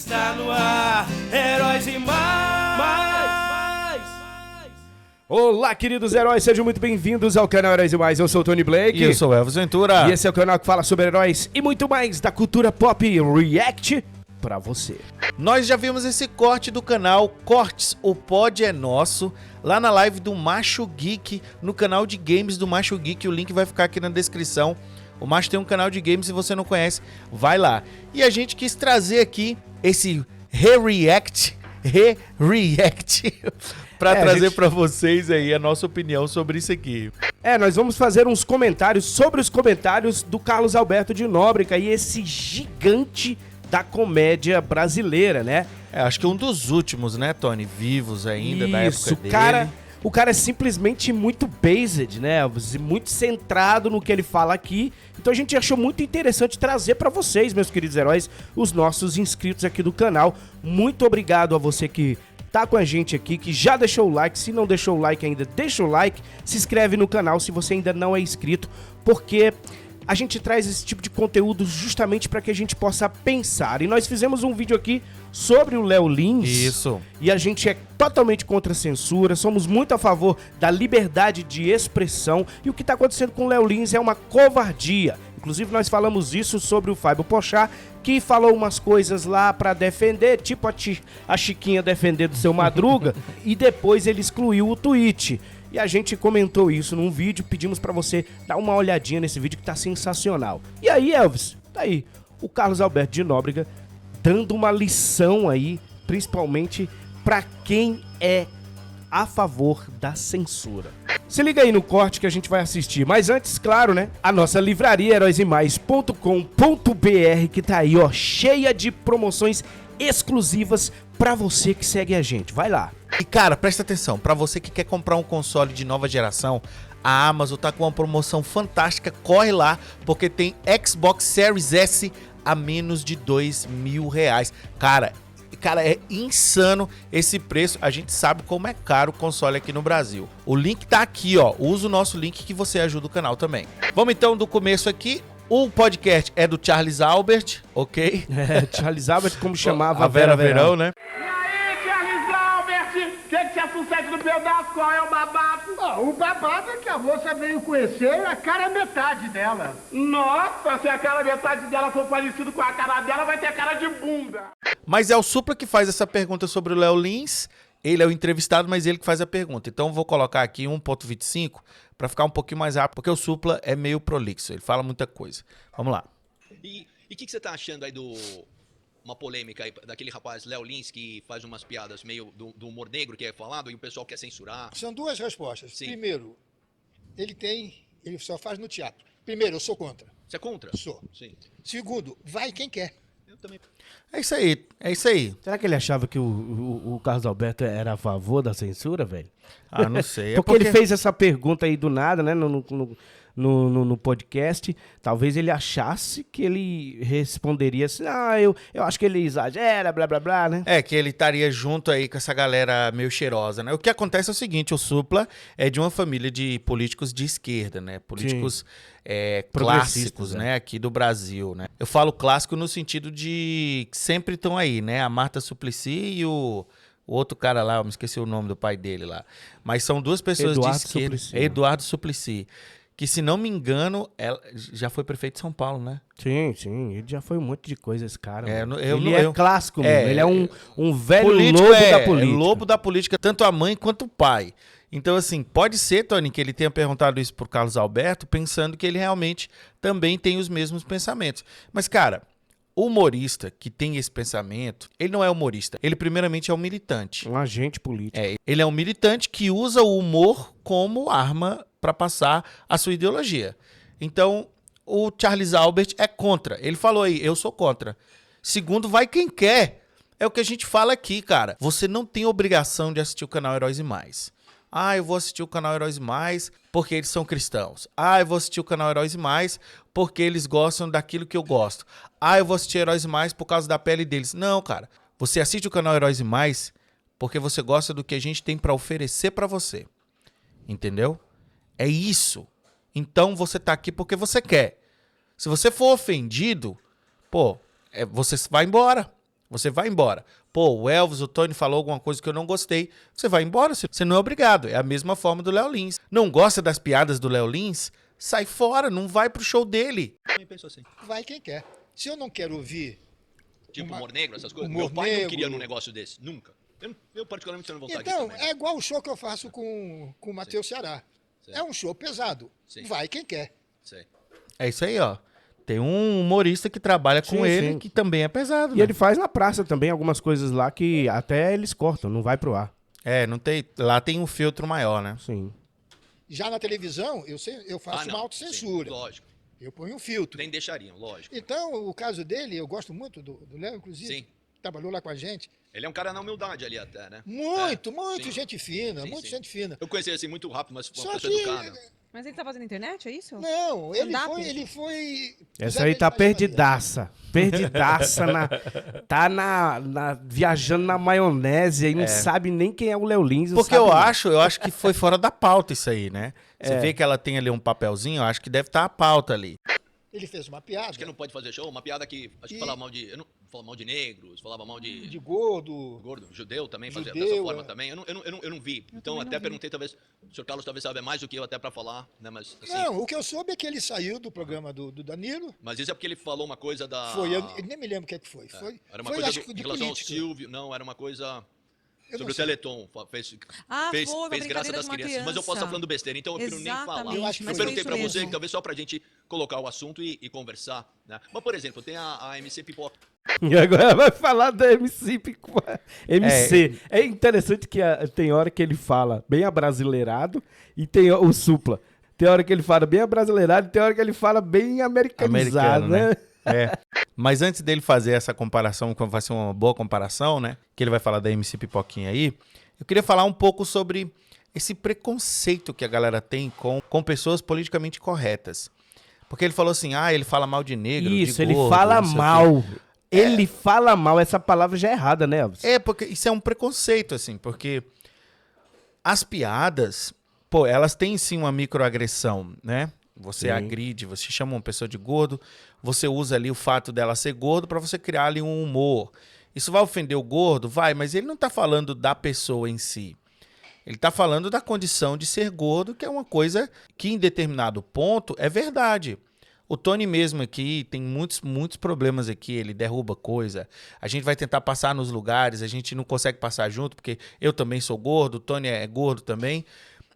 Está no ar, Heróis e Mais. Olá, queridos heróis, sejam muito bem-vindos ao canal Heróis e Mais. Eu sou o Tony Blake. E eu sou o Elvis Ventura. E esse é o canal que fala sobre heróis e muito mais da cultura pop React pra você. Nós já vimos esse corte do canal Cortes, o Pod é Nosso, lá na live do Macho Geek, no canal de games do Macho Geek. O link vai ficar aqui na descrição. O Macho tem um canal de games, se você não conhece, vai lá. E a gente quis trazer aqui esse React para trazer para vocês aí a nossa opinião sobre isso aqui. Nós vamos fazer uns comentários sobre os comentários do Carlos Alberto de Nóbrega e esse gigante da comédia brasileira, né? Acho que um dos últimos, né, Tony? Vivos ainda, da época dele. O cara é simplesmente muito based, né? Muito centrado no que ele fala aqui. Então a gente achou muito interessante trazer pra vocês, meus queridos heróis, os nossos inscritos aqui do canal. Muito obrigado a você que tá com a gente aqui, que já deixou o like. Se não deixou o like ainda, deixa o like. Se inscreve no canal se você ainda não é inscrito, porque a gente traz esse tipo de conteúdo justamente para que a gente possa pensar. E nós fizemos um vídeo aqui sobre o Léo Lins. Isso. E a gente é totalmente contra a censura, somos muito a favor da liberdade de expressão. E o que está acontecendo com o Léo Lins é uma covardia. Inclusive nós falamos isso sobre o Fábio Porchat, que falou umas coisas lá para defender, tipo a Chiquinha defender do Seu Madruga, e depois ele excluiu o tweet. E a gente comentou isso num vídeo, pedimos pra você dar uma olhadinha nesse vídeo que tá sensacional. E aí, Elvis, tá aí, o Carlos Alberto de Nóbrega dando uma lição aí, principalmente pra quem é a favor da censura. Se liga aí no corte que a gente vai assistir. Mas antes, claro, né, a nossa livraria heróisemais.com.br, que tá aí, ó, cheia de promoções exclusivas pra você que segue a gente. Vai lá. E cara, presta atenção, pra você que quer comprar um console de nova geração, a Amazon tá com uma promoção fantástica, corre lá, porque tem Xbox Series S a menos de R$2.000. Cara, é insano esse preço, a gente sabe como é caro o console aqui no Brasil. O link tá aqui, ó, usa o nosso link que você ajuda o canal também. Vamos então do começo aqui. O podcast é do Charles Albert, ok? Charles Albert, como chamava a Vera Verão, né? E aí, Charles Albert? Que é sucesso no pedaço? Qual é o babado? O babado é que a moça veio conhecer a cara metade dela. Nossa, se a cara metade dela for parecido com a cara dela, vai ter cara de bunda. Mas é o Supla que faz essa pergunta sobre o Léo Lins. Ele é o entrevistado, mas ele que faz a pergunta. Então eu vou colocar aqui 1.25 para ficar um pouquinho mais rápido, porque o Supla é meio prolixo, ele fala muita coisa. Vamos lá. E o que você tá achando aí uma polêmica aí daquele rapaz Léo Lins que faz umas piadas meio do humor negro que é falado e o pessoal quer censurar? São duas respostas. Sim. Primeiro, ele só faz no teatro. Primeiro, eu sou contra. Você é contra? Sou. Sim. Segundo, vai quem quer. Eu também. É isso aí. Será que ele achava que o Carlos Alberto era a favor da censura, velho? Ah, não sei. Porque ele fez essa pergunta aí do nada, né, no podcast. Talvez ele achasse que ele responderia assim, eu acho que ele exagera, blá, blá, blá, né? É, que ele estaria junto aí com essa galera meio cheirosa, né? O que acontece é o seguinte, o Supla é de uma família de políticos de esquerda, né? Políticos clássicos, né? Aqui do Brasil, né? Eu falo clássico no sentido de que sempre estão aí, né? A Marta Suplicy e o outro cara lá, eu me esqueci o nome do pai dele lá. Mas são duas pessoas Eduardo de esquerda. Suplicy. Eduardo Suplicy. Que, se não me engano, ela já foi prefeito de São Paulo, né? Sim, ele já foi um monte de coisa, esse cara. Ele é clássico mesmo, ele é um velho político lobo da política. É lobo da política, tanto a mãe quanto o pai. Então, assim, pode ser, Tony, que ele tenha perguntado isso pro Carlos Alberto, pensando que ele realmente também tem os mesmos pensamentos. Mas, cara, o humorista que tem esse pensamento, ele não é humorista. Ele, primeiramente, é um militante. Um agente político. Ele é um militante que usa o humor como arma para passar a sua ideologia. Então, o Charles Albert é contra. Ele falou aí, eu sou contra. Segundo, vai quem quer. É o que a gente fala aqui, cara. Você não tem obrigação de assistir o canal Heróis e Mais. Eu vou assistir o canal Heróis e Mais porque eles são cristãos. Eu vou assistir o canal Heróis e Mais porque eles gostam daquilo que eu gosto. Eu vou assistir Heróis e Mais por causa da pele deles. Não, cara. Você assiste o canal Heróis e Mais porque você gosta do que a gente tem para oferecer para você. Entendeu? É isso. Então você tá aqui porque você quer. Se você for ofendido, você vai embora. Você vai embora. Pô, o Elvis, o Tony falou alguma coisa que eu não gostei. Você vai embora, você não é obrigado. É a mesma forma do Léo Lins. Não gosta das piadas do Léo Lins? Sai fora, não vai pro show dele. Eu também penso assim. Vai quem quer. Se eu não quero ouvir... Tipo, humor negro, essas coisas. Humor Meu pai não negro. queria num negócio desse. Nunca. Eu particularmente, se eu não voltar Então, aqui também. é igual o show que eu faço com o Matheus Ceará. Sim. É um show pesado. Sim. Vai quem quer. Sei. É isso aí, ó. Tem um humorista que trabalha com Sim, ele sim. que também é pesado, E né? ele faz na praça também algumas coisas lá que até eles cortam, não vai pro ar. É, não tem... Lá tem um filtro maior, né? Sim. Já na televisão, eu faço uma Sim, autocensura. lógico. Eu ponho um filtro. Nem deixariam, lógico. Então, o caso dele, eu gosto muito do Léo, inclusive. Sim. Trabalhou lá com a gente. Ele é um cara na humildade ali até, né? Muito sim. gente fina, Sim, muito sim. gente fina. Eu conheci assim muito rápido, mas uma Só pessoa que... educada. Mas ele tá fazendo internet, é isso? Não, Stand-up? ele foi... Essa aí tá perdidaça. Perdidaça. Tá viajando na maionese e não sabe nem quem é o Léo Lins. não Porque sabe eu nem. acho que foi fora da pauta isso aí, né? Você vê que ela tem ali um papelzinho, eu acho que deve estar a pauta ali. Ele fez uma piada Acho que não pode fazer show, uma piada que acho que falava mal de. Eu não falava mal de negros, falava mal de gordo. gordo, judeu também, fazia Judeu, dessa forma é. também. Eu não vi. Então até perguntei, talvez, o senhor Carlos talvez saiba mais do que eu até pra falar, né? Mas assim. Não, o que eu soube é que ele saiu do programa do Danilo. Mas isso é porque ele falou uma coisa da. Foi, eu nem me lembro o que é que foi. Era uma foi coisa acho que em de relação política. ao Silvio. Não, era uma coisa. Eu Sobre não o sei. Teleton, fez Ah, foi uma graça brincadeira das de uma crianças. Mas eu posso estar falando besteira, então eu prefiro nem falar. Exatamente, Eu acho que Eu foi perguntei isso pra você, mesmo. que talvez só pra gente colocar o assunto e conversar, né? Mas, por exemplo, tem a MC Pipoca. E agora vai falar da MC Pipoca. MC. É interessante que tem hora que ele fala bem abrasileirado e tem o Supla. Tem hora que ele fala bem abrasileirado e tem hora que ele fala bem americanizado, né? É. Mas antes dele fazer essa comparação, que vai ser uma boa comparação, né? Que ele vai falar da MC Pipoquinha aí. Eu queria falar um pouco sobre esse preconceito que a galera tem com pessoas politicamente corretas. Porque ele falou assim, ele fala mal de negro, Isso, de ele gordo, fala não sei o quê. mal. Ele fala mal, essa palavra já é errada, né, Elvis? É, porque isso é um preconceito, assim, porque as piadas, pô, elas têm sim uma microagressão, né? Você Sim. agride, você chama uma pessoa de gordo, você usa ali o fato dela ser gordo pra você criar ali um humor. Isso vai ofender o gordo? Vai, mas ele não tá falando da pessoa em si. Ele tá falando da condição de ser gordo, que é uma coisa que em determinado ponto é verdade. O Tony mesmo aqui tem muitos problemas aqui, ele derruba coisa. A gente vai tentar passar nos lugares, a gente não consegue passar junto, porque eu também sou gordo, o Tony é gordo também.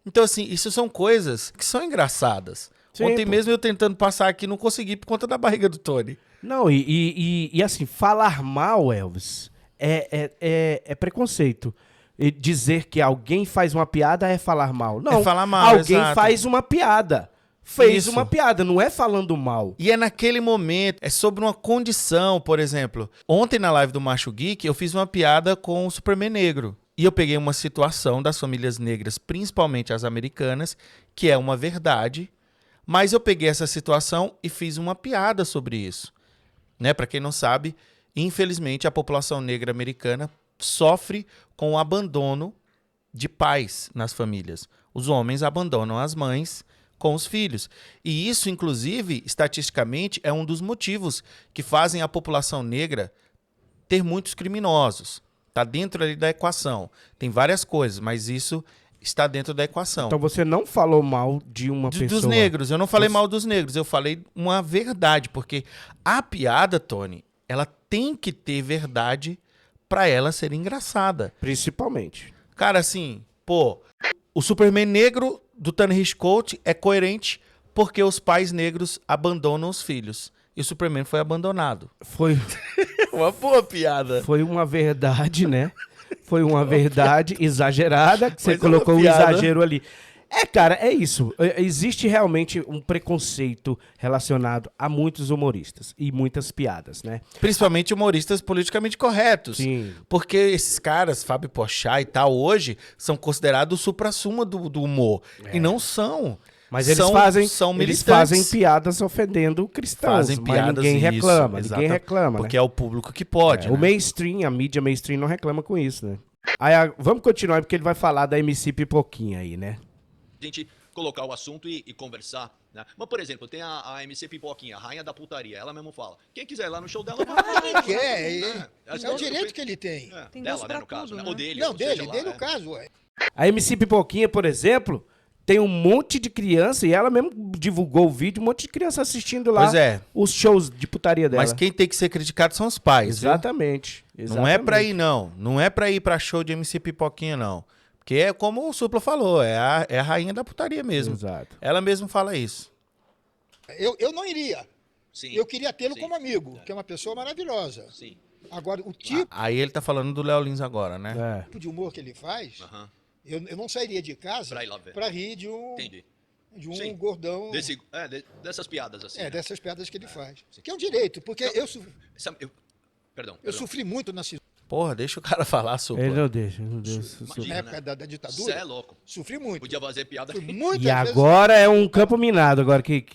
Então, assim, isso são coisas que são engraçadas. Sim, Ontem pô. mesmo eu tentando passar aqui, não consegui por conta da barriga do Tony. Não, e assim, falar mal, Elvis, é preconceito. E dizer que alguém faz uma piada é falar mal. Não, É falar mal, alguém exato. faz uma piada. Fez Isso. uma piada, não é falando mal. E é naquele momento, é sobre uma condição, por exemplo. Ontem na live do Macho Geek, eu fiz uma piada com o Superman negro. E eu peguei uma situação das famílias negras, principalmente as americanas, que é uma verdade. Mas eu peguei essa situação e fiz uma piada sobre isso. Né? Para quem não sabe, infelizmente a população negra americana sofre com o abandono de pais nas famílias. Os homens abandonam as mães com os filhos. E isso, inclusive, estatisticamente, é um dos motivos que fazem a população negra ter muitos criminosos. Está dentro ali da equação. Tem várias coisas, mas isso está dentro da equação. Então você não falou mal de uma pessoa. Dos negros. Eu não falei mal dos negros, eu falei uma verdade, porque a piada, Tony, ela tem que ter verdade para ela ser engraçada. Principalmente. Cara, assim, pô, o Superman negro do Ta-Nehisi Coates é coerente porque os pais negros abandonam os filhos. E o Superman foi abandonado. Foi Uma boa piada. Foi uma verdade, né? Foi uma verdade exagerada, que você Mas é uma colocou um piada. exagero ali. Cara, é isso. Existe realmente um preconceito relacionado a muitos humoristas e muitas piadas, né? Principalmente humoristas politicamente corretos. Sim. Porque esses caras, Fábio Porchat e tal, hoje, são considerados o supra-suma do humor. E não são. Mas eles são eles militantes. fazem piadas ofendendo cristãos, Fazem mas piadas, ninguém isso, reclama, exata- ninguém reclama, Porque né? é o público que pode. O né? mainstream, a mídia mainstream não reclama com isso, né? Aí, vamos continuar, porque ele vai falar da MC Pipoquinha aí, né? A gente colocar o assunto e conversar, né? Mas, por exemplo, tem a MC Pipoquinha, a rainha da putaria, ela mesmo fala. Quem quiser ir lá no show dela, vai. Quem quer, Assim, é o direito que ele tem. Tem dela, gosto né, pra no caso, tudo, né? né? Ou dele. Não, ou seja dele, lá, dele é. no caso, ué. A MC Pipoquinha, por exemplo, tem um monte de criança, e ela mesmo divulgou o vídeo, um monte de criança assistindo lá Pois é. os shows de putaria dela. Mas quem tem que ser criticado são os pais, viu? Exatamente. Não é pra ir, não. Não é pra ir pra show de MC Pipoquinha, não. Porque é como o Supla falou, é a rainha da putaria mesmo. Exato. Ela mesmo fala isso. Eu não iria. Sim. Eu queria tê-lo Sim. como amigo, que é uma pessoa maravilhosa. Sim. Agora, o tipo Aí ele tá falando do Léo Lins agora, né? É. de humor que ele faz, Aham. eu não sairia de casa Pra ir lá ver. para rir de um Entendi. de um gordão Dessas piadas assim. né? dessas pedras que ele faz. Que é um direito, porque eu Perdão. sofri muito na Porra, deixa o cara falar, Supla. Ele não deixa, meu Deus. Imagina, na época né? da Você ditadura. é louco. Sofri muito. Podia fazer piada. Fui muitas E vezes. agora é um campo minado, agora que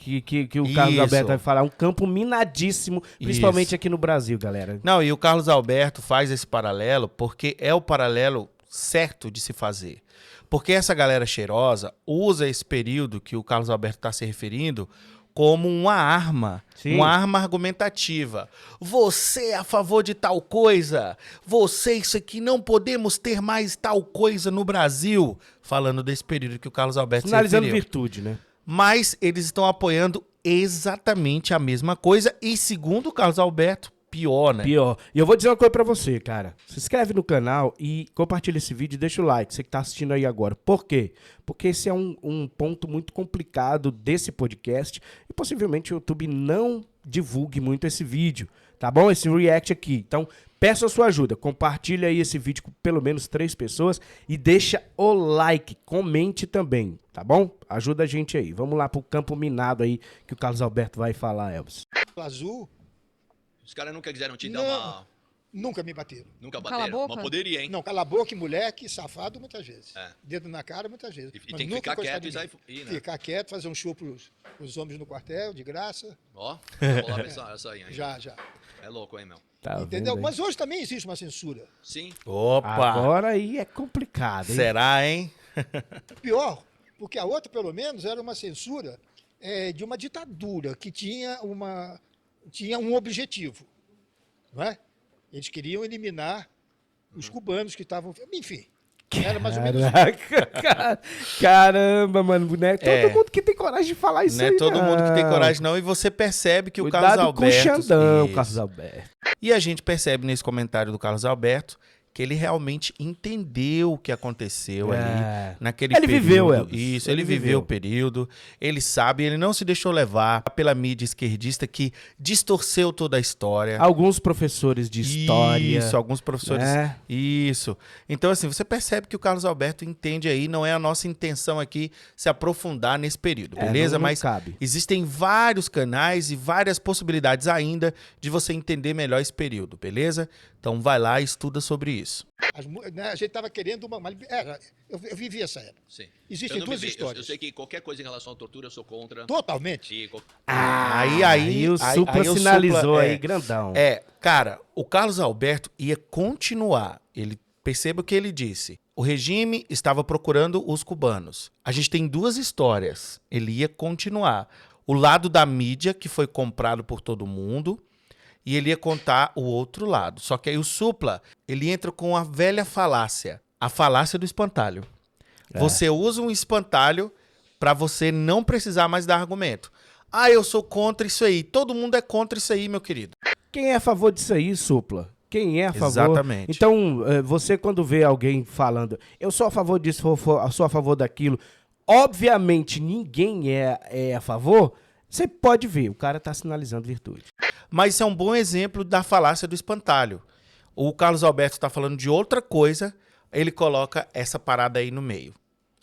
o Carlos Isso. Alberto vai falar. Um campo minadíssimo, principalmente Isso. aqui no Brasil, galera. Não, e o Carlos Alberto faz esse paralelo porque é o paralelo certo de se fazer. Porque essa galera cheirosa usa esse período que o Carlos Alberto está se referindo como uma arma, Sim. uma arma argumentativa. Você é a favor de tal coisa? Você, isso aqui, não podemos ter mais tal coisa no Brasil. Falando desse período que o Carlos Alberto se Sinalizando referiu. virtude, né? Mas eles estão apoiando exatamente a mesma coisa e, segundo o Carlos Alberto, pior, né? Pior. E eu vou dizer uma coisa pra você, cara. Se inscreve no canal e compartilha esse vídeo e deixa o like, você que tá assistindo aí agora. Por quê? Porque esse é um ponto muito complicado desse podcast e possivelmente o YouTube não divulgue muito esse vídeo, tá bom? Esse react aqui. Então, peço a sua ajuda. Compartilha aí esse vídeo com pelo menos 3 pessoas e deixa o like. Comente também, tá bom? Ajuda a gente aí. Vamos lá pro campo minado aí que o Carlos Alberto vai falar, Elvis. Azul, Os caras nunca quiseram te dar Não. uma. nunca me bateram. Nunca Cala a bateram. boca. Mas poderia, hein? Não, cala a boca, moleque, safado muitas vezes. É. Dedo na cara muitas vezes. E Mas tem que nunca ficar encostaram quieto e em sair. mim. Né? Ficar quieto, fazer um show pros homens no quartel, de graça. Ó, vou lá ver essa aí, hein? Já. É louco, hein, meu? Tá Entendeu? vendo aí? Mas hoje também existe uma censura. Sim. Opa! Agora aí é complicado, hein? Será, hein? Pior, porque a outra, pelo menos, era uma censura de uma ditadura que tinha um objetivo. Não é? Eles queriam eliminar os cubanos que estavam. Enfim, era mais ou menos. Caraca, caramba, mano, não é todo mundo que tem coragem de falar isso Não é aí, todo mundo que tem não. coragem, não. E você percebe que o Cuidado Carlos com o Alberto... Xandão, Isso. Carlos Alberto. E a gente percebe nesse comentário do Carlos Alberto que ele realmente entendeu o que aconteceu É. ali naquele Ele período. viveu, Elvis. Isso, Ele ele viveu viveu. o período, ele sabe, ele não se deixou levar pela mídia esquerdista que distorceu toda a história. Alguns professores de história. Isso, alguns professores. né? Isso. Então, assim, você percebe que o Carlos Alberto entende aí, não é a nossa intenção aqui se aprofundar nesse período, beleza? não Mas cabe. existem vários canais e várias possibilidades ainda de você entender melhor esse período, beleza? Então vai lá e estuda sobre isso. A gente estava querendo uma. Eu vivi essa época. Sim. Existem Eu não me duas vi- histórias. Eu sei que qualquer coisa em relação à tortura eu sou contra. Totalmente. E Aí o Supla o sinalizou Supla, aí, grandão. Cara, o Carlos Alberto ia continuar. Perceba o que ele disse. O regime estava procurando os cubanos. A gente tem duas histórias. Ele ia continuar. O lado da mídia, que foi comprado por todo mundo, e ele ia contar o outro lado. Só que aí o Supla, ele entra com a velha falácia. A falácia do espantalho. Você usa um espantalho para você não precisar mais dar argumento. Ah, eu sou contra isso aí. Todo mundo é contra isso aí, meu querido. Quem é a favor disso aí, Supla? Quem é a favor? Exatamente. Então, você quando vê alguém falando, eu sou a favor disso, eu sou a favor daquilo, obviamente ninguém é a favor, você pode ver, o cara tá sinalizando virtude. Mas isso é um bom exemplo da falácia do espantalho. O Carlos Alberto está falando de outra coisa, ele coloca essa parada aí no meio.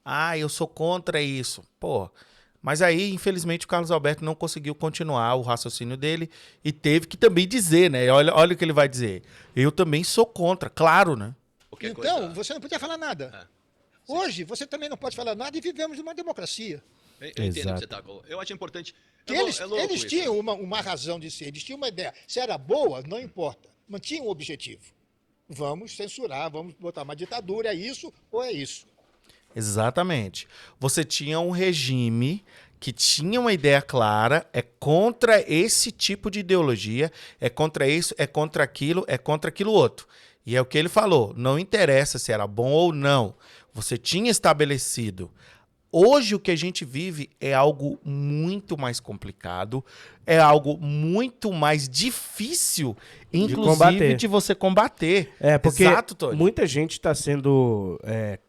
Ah, eu sou contra isso. Pô, mas aí, infelizmente, o Carlos Alberto não conseguiu continuar o raciocínio dele e teve que também dizer, né? Olha o que ele vai dizer. Eu também sou contra, claro, né? qualquer Então, coisa. você não podia falar nada. Hoje, você também não pode falar nada e vivemos numa democracia. Eu entendo o que Exato. você tá falando. Eu acho importante. Que É eles louco eles isso. tinham uma razão de ser, eles tinham uma ideia. Se era boa, não importa. Mas tinham um objetivo. Vamos censurar, vamos botar uma ditadura, é isso ou é isso? Exatamente. Você tinha um regime que tinha uma ideia clara, é contra esse tipo de ideologia, é contra isso, é contra aquilo outro. E é o que ele falou, não interessa se era bom ou não, você tinha estabelecido. Hoje o que a gente vive é algo muito mais complicado, é algo muito mais difícil, inclusive de você combater. É, porque Exato, Tony. muita gente está sendo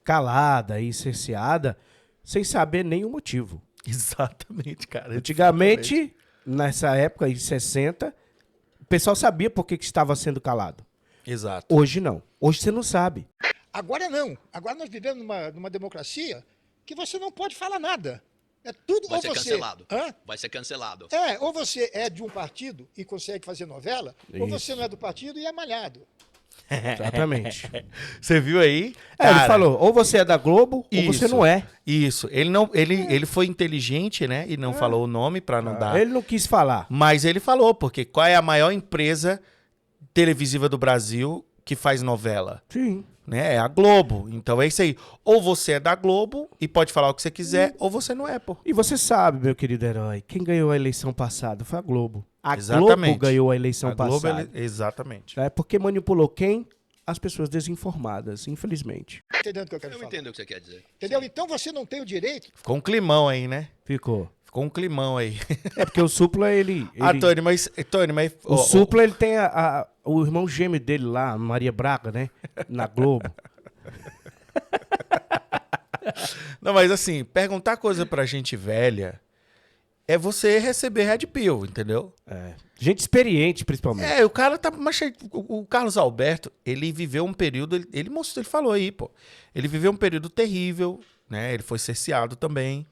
calada e cerceada sem saber nenhum motivo. Exatamente, cara. Antigamente, nessa época, em 60, o pessoal sabia por que estava sendo calado. Exato. Hoje não. Hoje você não sabe. Agora não. Agora nós vivemos numa democracia que você não pode falar nada. É tudo Vai ou ser você... cancelado. Hã? Vai ser cancelado. Ou você é de um partido e consegue fazer novela, ou você não é do partido e é malhado. Exatamente. Você viu aí? Ele falou, ou você é da Globo, ou você não é. Isso. Ele foi inteligente, né? E não falou o nome pra não dar. Ele não quis falar. Mas ele falou, porque qual é a maior empresa televisiva do Brasil que faz novela? Sim. Né? É a Globo. Então é isso aí. Ou você é da Globo e pode falar o que você quiser, ou você não é, pô. E você sabe, meu querido herói, quem ganhou a eleição passada foi a Globo. A Exatamente. Globo ganhou a eleição A Globo, passada. exatamente. Porque manipulou quem? As pessoas desinformadas, infelizmente. Entendendo o que eu quero Eu falar? entendo o que você quer dizer. Entendeu? Então você não tem o direito. Ficou um climão aí, né? Ficou. Ficou um climão aí. É porque o Supla, Tony, mas... O Supla, ele tem o irmão gêmeo dele lá, Maria Braga, né? Na Globo. Não, mas assim, perguntar coisa pra gente velha é você receber Red Pill, entendeu? Gente experiente, principalmente. O cara tá... Mas o Carlos Alberto, ele viveu um período... Ele mostrou, ele falou aí, pô. Ele viveu um período terrível, né? Ele foi cerceado também.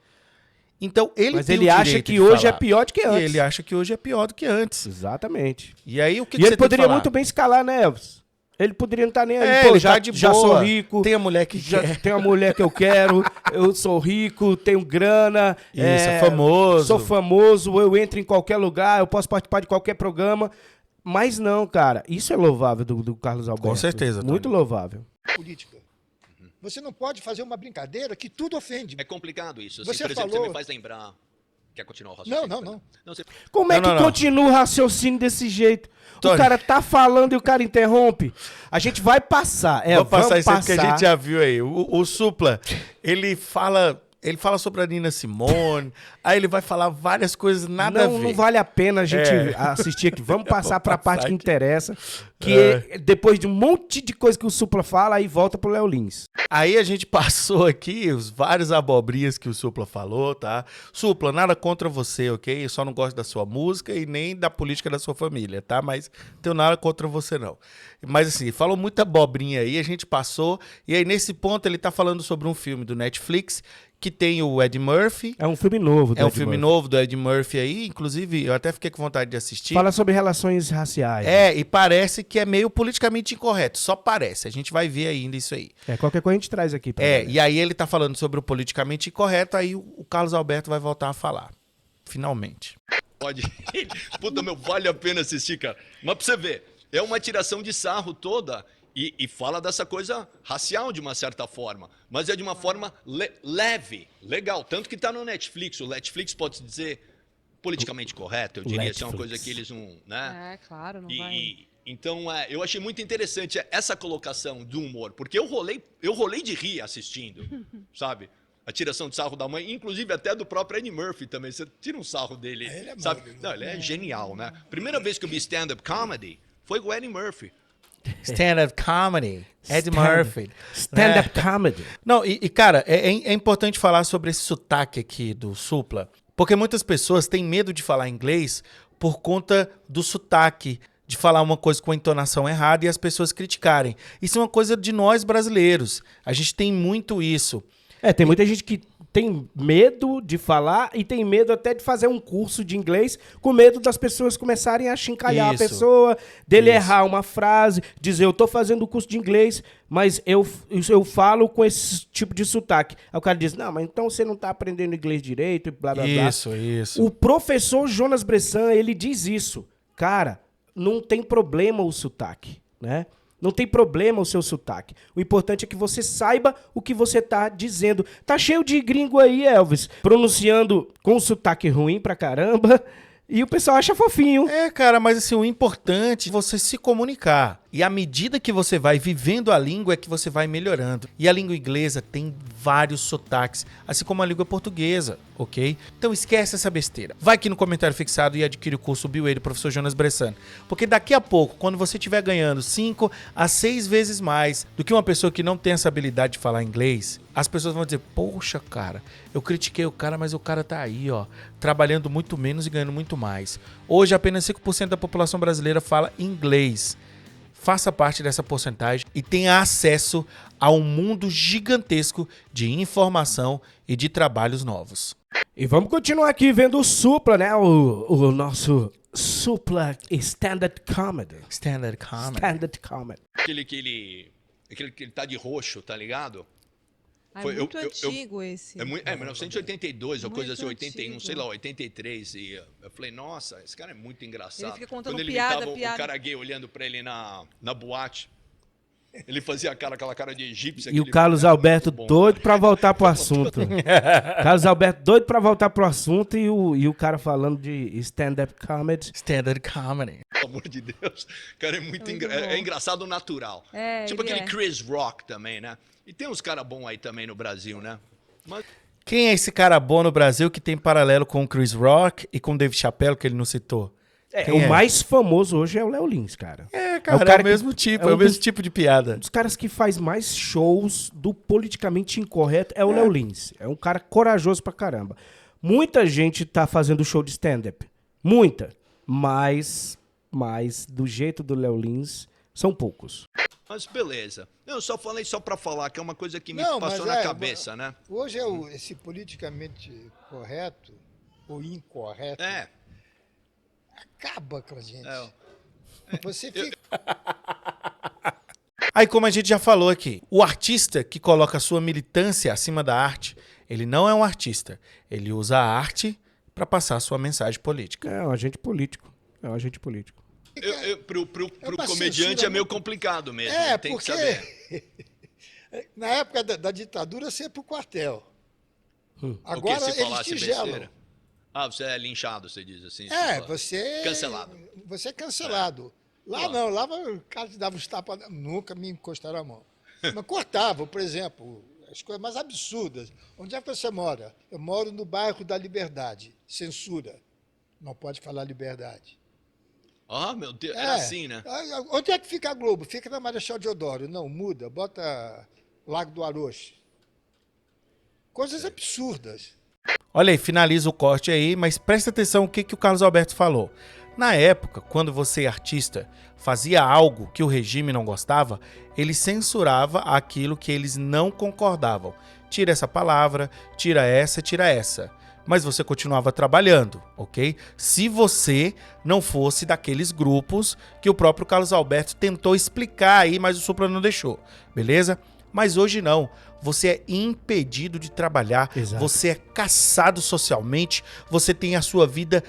Então, ele Mas tem ele o acha direito que de hoje falar. é pior do que E antes. ele acha que hoje é pior do que antes. Exatamente. E aí, o que E você ele tem poderia que falar? muito bem escalar, né, Elvis? Ele poderia não estar nem aí. Ele já, tá de já boa. sou rico. Tem a mulher que Já quer. tem a mulher que eu quero, eu sou rico, tenho grana. Isso, é famoso. Sou famoso, eu entro em qualquer lugar, eu posso participar de qualquer programa. Mas não, cara, isso é louvável do Carlos Alberto. Com certeza, Tony. Muito louvável. Política. Você não pode fazer uma brincadeira que tudo ofende. É complicado isso. Você Por exemplo, falou- você me faz lembrar... Quer continuar o raciocínio? Não. Você... Como é Não, que não. continua o raciocínio desse jeito? Tony. O cara tá falando e o cara interrompe. A gente vai passar. Vou passar vamos isso aí porque a passar. gente já viu aí. O Supla, ele fala sobre a Nina Simone, aí ele vai falar várias coisas nada a ver. Não vale a pena a gente assistir aqui. Vamos passar para a parte que aqui. interessa, que é depois de um monte de coisa que o Supla fala, aí volta pro Léo Lins. Aí a gente passou aqui os vários abobrinhas que o Supla falou, tá? Supla, nada contra você, ok? Eu só não gosto da sua música e nem da política da sua família, tá? Mas não tenho nada contra você, não. Mas assim, falou muita abobrinha aí, a gente passou, e aí nesse ponto ele tá falando sobre um filme do Netflix que tem o Ed Murphy. É um filme novo. É um filme novo do Ed Murphy aí, inclusive eu até fiquei com vontade de assistir. Fala sobre relações raciais. E parece que é meio politicamente incorreto, só parece, a gente vai ver ainda isso aí. Qualquer coisa a gente traz aqui. E aí ele tá falando sobre o politicamente incorreto, aí o Carlos Alberto vai voltar a falar, finalmente. Pode. Puta, meu, vale a pena assistir, cara. Mas pra você ver, é uma tiração de sarro toda e fala dessa coisa racial de uma certa forma, mas é de uma forma leve, legal. Tanto que tá no Netflix. O Netflix pode dizer politicamente correto, eu diria. Isso é uma coisa que eles não. Né? É, claro, não vai. Então, eu achei muito interessante essa colocação do humor, porque eu rolei de rir assistindo, sabe? A tiração de sarro da mãe, inclusive até do próprio Eddie Murphy também. Você tira um sarro dele, Ele é sabe? maravilhoso. Não, ele é genial, né? Primeira vez que eu vi stand-up comedy foi com o Eddie Murphy. Stand-up comedy, Ed Murphy. Stand-up comedy. Não, cara, é importante falar sobre esse sotaque aqui do Supla, porque muitas pessoas têm medo de falar inglês por conta do sotaque, de falar uma coisa com a entonação errada e as pessoas criticarem. Isso é uma coisa de nós brasileiros. A gente tem muito isso. Tem muita gente que tem medo de falar e tem medo até de fazer um curso de inglês com medo das pessoas começarem a chincalhar Isso. a pessoa, dele Isso. errar uma frase, dizer eu tô fazendo o curso de inglês, mas eu falo com esse tipo de sotaque. Aí o cara diz, não, mas então você não tá aprendendo inglês direito e blá, blá, blá. Isso. O professor Jonas Bressan, ele diz isso. Cara, não tem problema o sotaque, né? Não tem problema o seu sotaque. O importante é que você saiba o que você tá dizendo. Tá cheio de gringo aí, Elvis, pronunciando com sotaque ruim pra caramba. E o pessoal acha fofinho. É, cara, mas assim, o importante é você se comunicar. E à medida que você vai vivendo a língua é que você vai melhorando. E a língua inglesa tem vários sotaques, assim como a língua portuguesa, ok? Então esquece essa besteira. Vai aqui no comentário fixado e adquire o curso Bill do professor Jonas Bressani. Porque daqui a pouco, quando você estiver ganhando 5 a 6 vezes mais do que uma pessoa que não tem essa habilidade de falar inglês, as pessoas vão dizer, poxa, cara, eu critiquei o cara, mas o cara tá aí, ó, trabalhando muito menos e ganhando muito mais. Hoje, apenas 5% da população brasileira fala inglês. Faça parte dessa porcentagem e tenha acesso a um mundo gigantesco de informação e de trabalhos novos. E vamos continuar aqui vendo o Supla, né? O nosso Supla Standard Comedy. Standard Comedy. Standard Comedy. Aquele que ele tá de roxo, tá ligado? Ah, Foi- é muito eu- antigo esse. É 1982 ou coisa assim, Muito 81, antigo. sei lá, 83. E eu falei, nossa, esse cara é muito engraçado. Ele fica contando Quando ele piada, imitava piada. o cara gay olhando pra ele na boate, ele fazia aquela cara de egípcio. E o aquele- Carlos cara, Alberto muito bom, doido pra voltar pro assunto. Carlos Alberto doido pra voltar pro assunto e o cara falando de stand-up comedy. Standard Comedy. Pelo amor de Deus. O cara é muito Muito bom. é engraçado natural. É, Tipo ele aquele é. Chris Rock também, né? E tem uns caras bons aí também no Brasil, né? Mas Quem é esse cara bom no Brasil que tem paralelo com o Chris Rock e com o Dave Chappelle, que ele não citou? Quem O é? mais famoso hoje é o Léo Lins, cara. É, cara, é, cara o que- mesmo tipo, é é um o mesmo dos- tipo de piada. Um dos caras que faz mais shows do politicamente incorreto é o Léo Lins. É um cara corajoso pra caramba. Muita gente tá fazendo show de stand-up. Muita. Mas do jeito do Léo Lins, são poucos. beleza. Eu só falei só pra falar, que é uma coisa que me Não, passou mas na é, cabeça, né? Hoje esse politicamente correto ou incorreto É. acaba com a gente. É. Você fica. Aí, como a gente já falou aqui, o artista que coloca a sua militância acima da arte, ele não é um artista. Ele usa a arte para passar a sua mensagem política. É um agente político. É um agente político. Pro uma comediante censura é meio muito- complicado mesmo. É, né? Tem porque que saber. na época da ditadura você ia pro quartel. O quê? Agora Se eles falasse te gelam. besteira? Ah, você é linchado, você diz assim. É, se fala. você. Cancelado. Você é cancelado. Lá não, lá o cara te dava uns tapas. Nunca me encostaram a mão. Mas cortava, por exemplo, as coisas mais absurdas. Onde é que você mora? Eu moro no bairro da Liberdade. Censura. Não pode falar liberdade. Ah, meu Deus, era assim, né? Onde é que fica a Globo? Fica na Marechal Deodoro. Não, muda, bota Lago do Arocho. Coisas absurdas. Olha aí, finaliza o corte aí, mas presta atenção o que o Carlos Alberto falou. Na época, quando você, artista, fazia algo que o regime não gostava, ele censurava aquilo que eles não concordavam. Tira essa palavra, tira essa. Mas você continuava trabalhando, ok? Se você não fosse daqueles grupos que o próprio Carlos Alberto tentou explicar aí, mas o Supla não deixou, beleza? Mas hoje não. Você é impedido de trabalhar, Exato. você é caçado socialmente, você tem a sua vida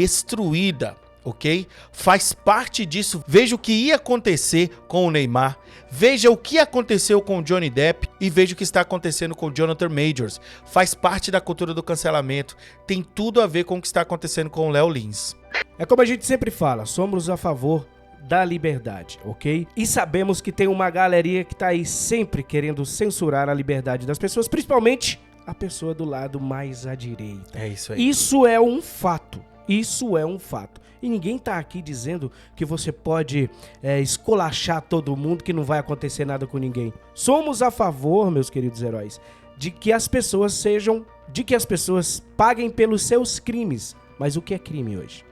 destruída, ok? Faz parte disso. Veja o que ia acontecer com o Neymar, veja o que aconteceu com o Johnny Depp e veja o que está acontecendo com o Jonathan Majors. Faz parte da cultura do cancelamento, tem tudo a ver com o que está acontecendo com o Léo Lins. É como a gente sempre fala, somos a favor da liberdade, ok? E sabemos que tem uma galeria que tá aí sempre querendo censurar a liberdade das pessoas, principalmente a pessoa do lado mais à direita. É isso aí. Isso é um fato. Isso é um fato. E ninguém tá aqui dizendo que você pode esculachar todo mundo, que não vai acontecer nada com ninguém. Somos a favor, meus queridos heróis, de que as pessoas paguem pelos seus crimes. Mas o que é crime hoje?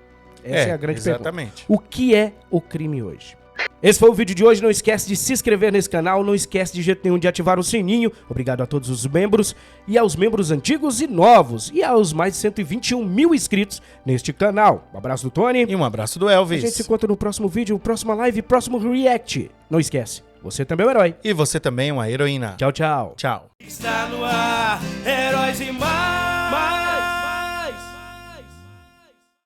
Essa é a grande pergunta. exatamente. O que é o crime hoje? Esse foi o vídeo de hoje. Não esquece de se inscrever nesse canal. Não esquece de jeito nenhum de ativar o sininho. Obrigado a todos os membros e aos membros antigos e novos. E aos mais de 121 mil inscritos neste canal. Um abraço do Tony. E um abraço do A Elvis. gente se encontra no próximo vídeo, próxima live, próximo react. Não esquece, você também é um herói. E você também é uma heroína. Tchau, tchau. Tchau. Está no ar, heróis e mais.